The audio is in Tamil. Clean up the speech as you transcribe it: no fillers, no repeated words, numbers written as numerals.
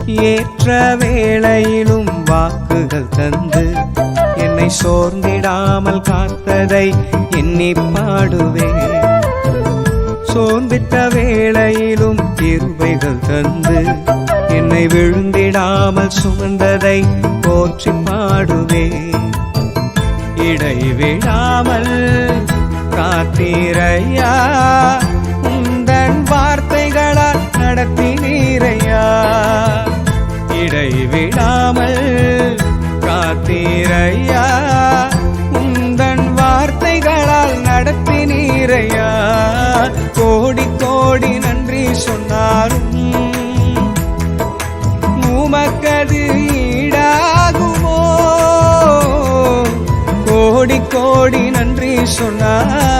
ஏற்ற வேளையிலும் வாக்குகள் தந்து என்னை சோர்ந்திடாமல் காத்ததை எண்ணி பாடுவேன். சோர்ந்திட்ட வேளையிலும் கிருபைகள் தந்து என்னை விழுந்திடாமல் சுமந்ததை போற்றி பாடுவேன். இடைவிடாமல் காத்தீரையா, உந்தன் வார்த்தைகளால் நடத்தினீரையா. இடைவிடாமல் காத்தீரையா, உந்தன் வார்த்தைகளால் நடத்தினீரையா. கோடி கோடி நன்றி சொன்னாலும் உமக்கது ஈடாகுமோ? கோடி கோடி நன்றி சொன்னார்